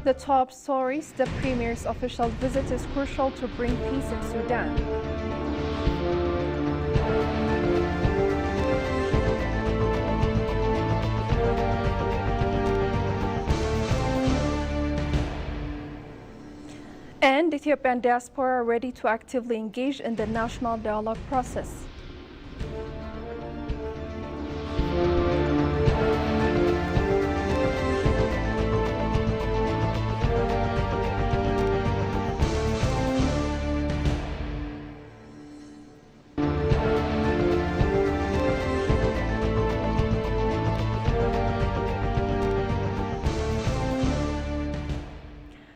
The top stories: the Premier's official visit is crucial to bring peace in Sudan. And Ethiopian diaspora are ready to actively engage in the national dialogue process.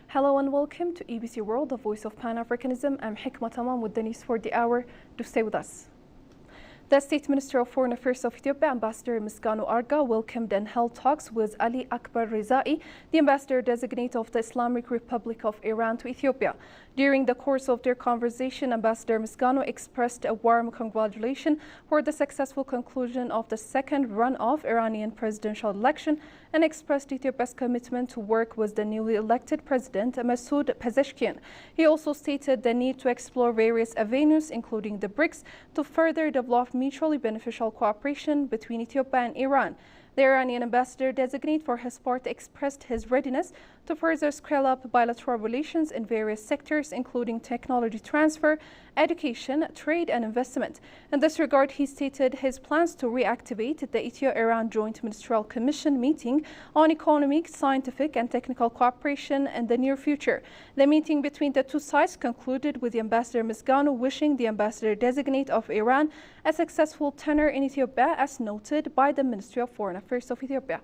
Hello and welcome to EBC World, the voice of Pan-Africanism. I'm Hikma Tamam with the news for the hour. Do stay with us. The State Minister of Foreign Affairs of Ethiopia, Ambassador Misganu Arga, welcomed and held talks with Ali Akbar Rizai, the Ambassador-designate of the Islamic Republic of Iran to Ethiopia. During the course of their conversation, Ambassador Misganu expressed a warm congratulation for the successful conclusion of the second runoff Iranian presidential election and expressed Ethiopia's commitment to work with the newly elected president, Masoud Pezeshkian. He also stated the need to explore various avenues, including the BRICS, to further develop mutually beneficial cooperation between Ethiopia and Iran. The Iranian ambassador-designate, for his part, expressed his readiness to further scale up bilateral relations in various sectors, including technology transfer, education, trade, and investment. In this regard, he stated his plans to reactivate the Ethio-Iran Joint Ministerial Commission meeting on economic, scientific, and technical cooperation in the near future. The meeting between the two sides concluded with the Ambassador Misganu wishing the ambassador-designate of Iran a successful tenure in Ethiopia, as noted by the Ministry of Foreign Affairs of Ethiopia.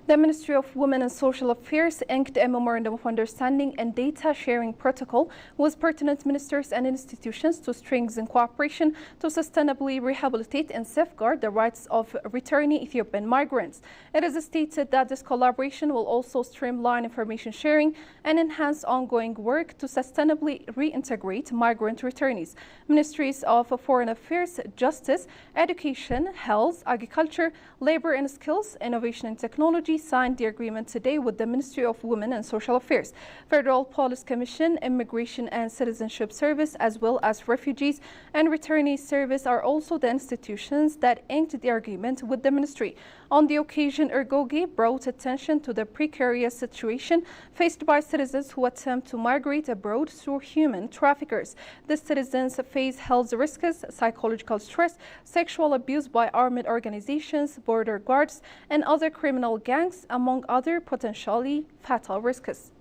The Ministry of Women and Social Affairs inked a Memorandum of Understanding and Data Sharing Protocol with pertinent ministers and institutions to strengthen cooperation to sustainably rehabilitate and safeguard the rights of returning Ethiopian migrants. It is stated that this collaboration will also streamline information sharing and enhance ongoing work to sustainably reintegrate migrant returnees. Ministries of Foreign Affairs, Justice, Education, Health, Agriculture, Labor and Skills, Innovation and Technology signed the agreement today with the Ministry of Women and Social Affairs, Federal Police Commission, Immigration and Citizenship Service, as well as Refugees and Returnees Service are also the institutions that inked the agreement with the ministry. On the occasion, Ergogi brought attention to the precarious situation faced by citizens who attempt to migrate abroad through human traffickers. The citizens face health risks, psychological stress, sexual abuse by armed organizations, border guards, and other criminal gangs, among other potentially fatal risks.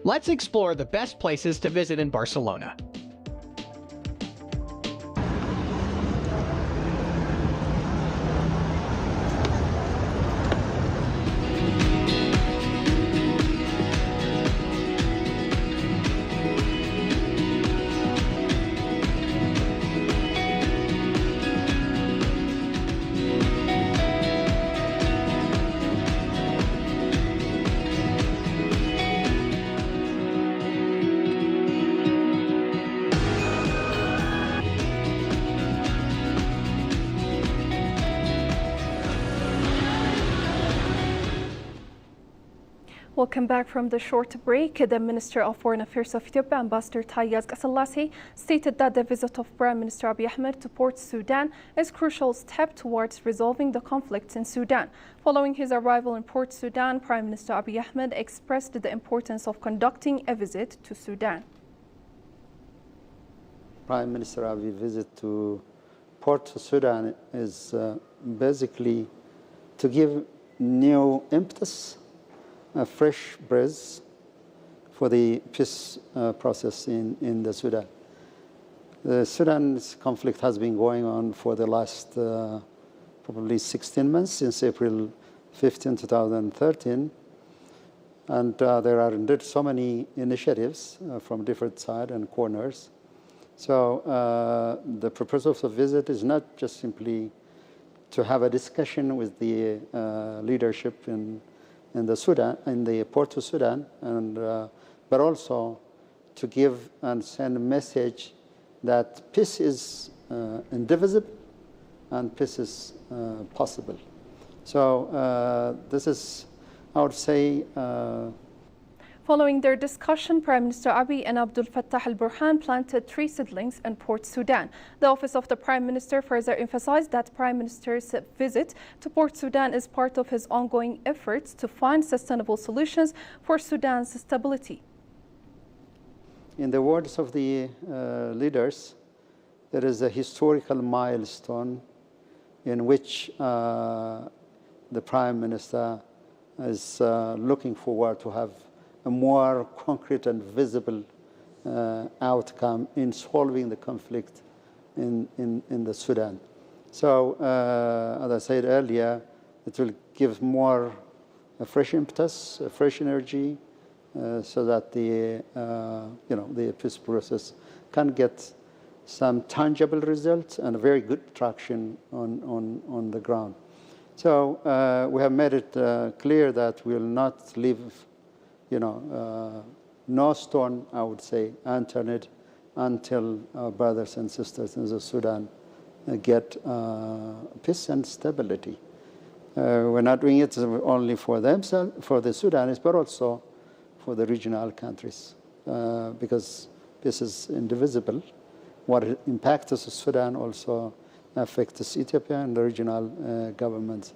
Let's explore the best places to visit in Barcelona. Welcome back from the short break. The Minister of Foreign Affairs of Ethiopia, Ambassador Taye Asqassalassy, stated that the visit of Prime Minister Abiy Ahmed to Port Sudan is a crucial step towards resolving the conflicts in Sudan. Following his arrival in Port Sudan, Prime Minister Abiy Ahmed expressed the importance of conducting a visit to Sudan. Prime Minister Abiy's visit to Port Sudan is basically to give new impetus, a fresh breeze for the peace process in the Sudan. The Sudan's conflict has been going on for the last probably 16 months, since April 15, 2013. And there are indeed so many initiatives from different sides and corners. So the purpose of the visit is not just simply to have a discussion with the leadership in the Sudan, in the Port of Sudan, and but also to give and send a message that peace is indivisible and peace is possible. So this is, I would say. Following their discussion, Prime Minister Abiy and Abdul Fattah al-Burhan planted tree seedlings in Port Sudan. The Office of the Prime Minister further emphasized that Prime Minister's visit to Port Sudan is part of his ongoing efforts to find sustainable solutions for Sudan's stability. In the words of the leaders, there is a historical milestone in which the Prime Minister is looking forward to have a more concrete and visible outcome in solving the conflict in the Sudan. So, as I said earlier, it will give more a fresh impetus, a fresh energy, so that the the peace process can get some tangible results and a very good traction on the ground. So we have made it clear that we will not leave no stone, I would say, unturned until our brothers and sisters in the Sudan get peace and stability. We're not doing it only for themselves, for the Sudanese, but also for the regional countries, because peace is indivisible. What impacts Sudan also affects Ethiopia and the regional governments.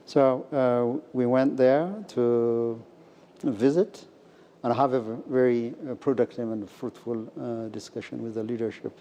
So we went there to visit and have a very productive and fruitful discussion with the leadership.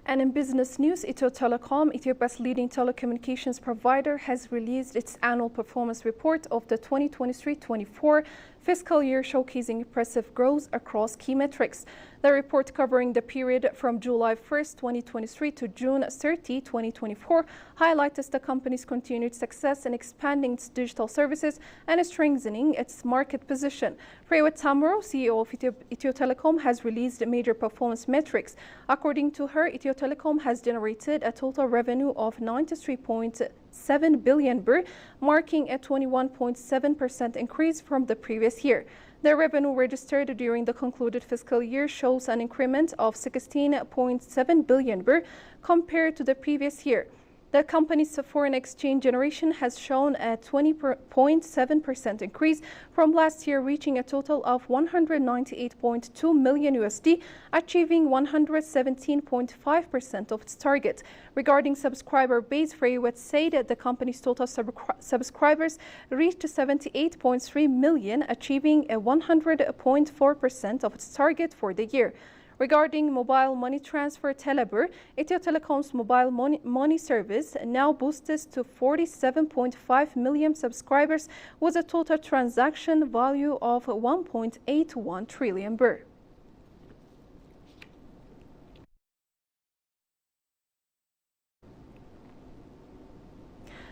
And in business news, Ethio Telecom, Ethiopia's leading telecommunications provider, has released its annual performance report of the 2023-24 fiscal year, showcasing impressive growth across key metrics. The report, covering the period from July 1st, 2023 to June 30, 2024, highlights the company's continued success in expanding its digital services and strengthening its market position. Prewet Tamro, CEO of Ethio Telecom, has released major performance metrics. According to her, Ethio Telecom has generated a total revenue of 93.7 billion birr, marking a 21.7% increase from the previous year. The revenue registered during the concluded fiscal year shows an increment of 16.7 billion birr compared to the previous year. The company's foreign exchange generation has shown a 20.7% increase from last year, reaching a total of $198.2 million USD, achieving 117.5% of its target. Regarding subscriber base, Prewet said that the company's total subscribers reached 78.3 million, achieving a 100.4% of its target for the year. Regarding mobile money transfer, Telebirr, Ethio Telecom's mobile money service now boasts to 47.5 million subscribers with a total transaction value of 1.81 trillion birr.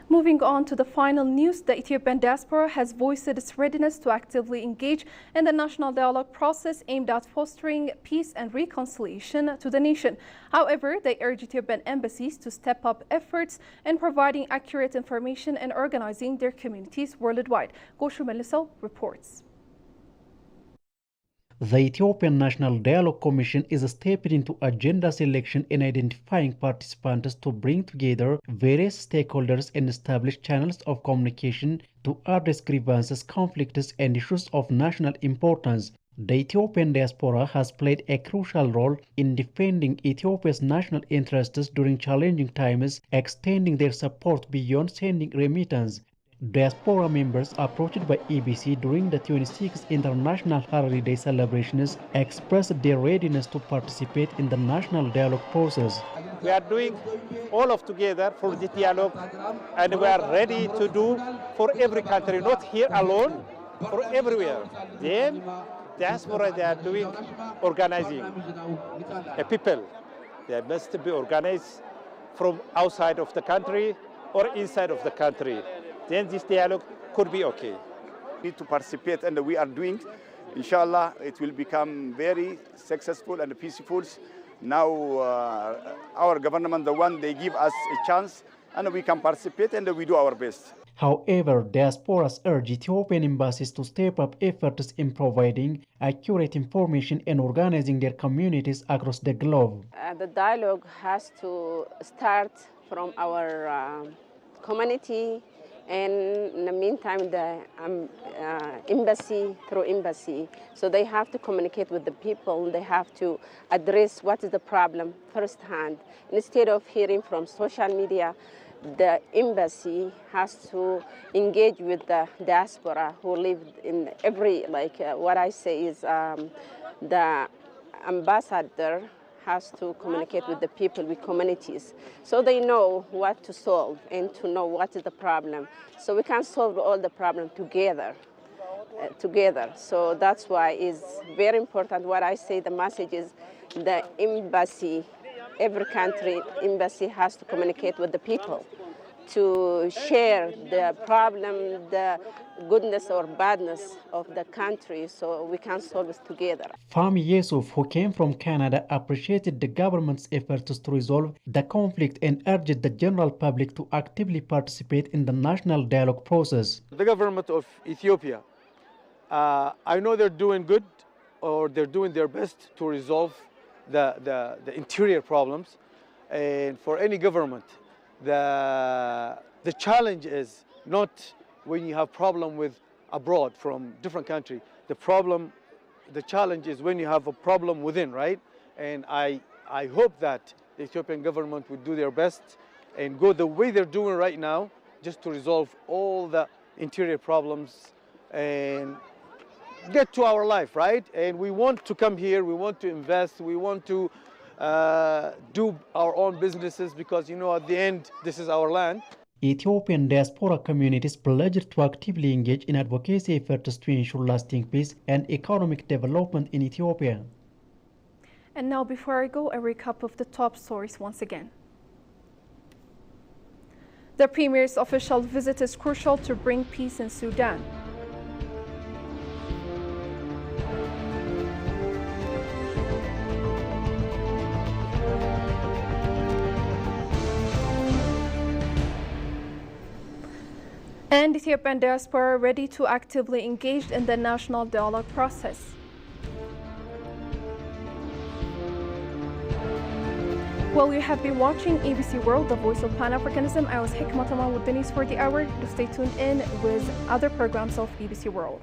Moving on to the final news, the Ethiopian diaspora has voiced its readiness to actively engage in the national dialogue process aimed at fostering peace and reconciliation to the nation. However, they urge Ethiopian embassies to step up efforts in providing accurate information and organizing their communities worldwide. Goshu Meliso reports. The Ethiopian National Dialogue Commission is stepping into agenda selection and identifying participants to bring together various stakeholders and establish channels of communication to address grievances, conflicts, and issues of national importance. The Ethiopian diaspora has played a crucial role in defending Ethiopia's national interests during challenging times, extending their support beyond sending remittance. Diaspora members approached by EBC during the 26th International Harari Day celebrations expressed their readiness to participate in the national dialogue process. We are doing all of together for the dialogue, and we are ready to do for every country, not here alone, for everywhere. Then diaspora, they are doing organizing people. They must be organized from outside of the country or inside of the country. Then this dialogue could be okay. We need to participate, and we are doing. Inshallah, it will become very successful and peaceful. Now, our government, the one they give us a chance, and we can participate, and we do our best. However, diasporas urge Ethiopian embassies to step up efforts in providing accurate information and organizing their communities across the globe. The dialogue has to start from our community, and in the meantime, the embassy through embassy. So they have to communicate with the people. They have to address what is the problem firsthand. Instead of hearing from social media, the embassy has to engage with the diaspora who live in every, what I say is the ambassador has to communicate with the people, with communities, so they know what to solve and to know what is the problem. So we can solve all the problem together. So that's why it's very important what I say, the message is the embassy, every country embassy has to communicate with the people to share the problem, the goodness or badness of the country, so we can solve it together. Fahmi Yusuf, who came from Canada, appreciated the government's efforts to resolve the conflict and urged the general public to actively participate in the national dialogue process. The government of Ethiopia, I know they're doing good, or they're doing their best to resolve the interior problems. And for any government, the challenge is not when you have problem with abroad from different country. The challenge is when you have a problem within, right? And I hope that the Ethiopian government would do their best and go the way they're doing right now, just to resolve all the interior problems and get to our life, right? And we want to come here, we want to invest, we want to do our own businesses, because, at the end, this is our land. Ethiopian diaspora communities pledged to actively engage in advocacy efforts to ensure lasting peace and economic development in Ethiopia. And now, before I go, a recap of the top stories once again. The Premier's official visit is crucial to bring peace in Sudan. And Ethiopian diaspora ready to actively engage in the national dialogue process. Well, you have been watching ABC World, the voice of Pan-Africanism. I was Hikmat Aman with the news for the hour. Do stay tuned in with other programs of ABC World.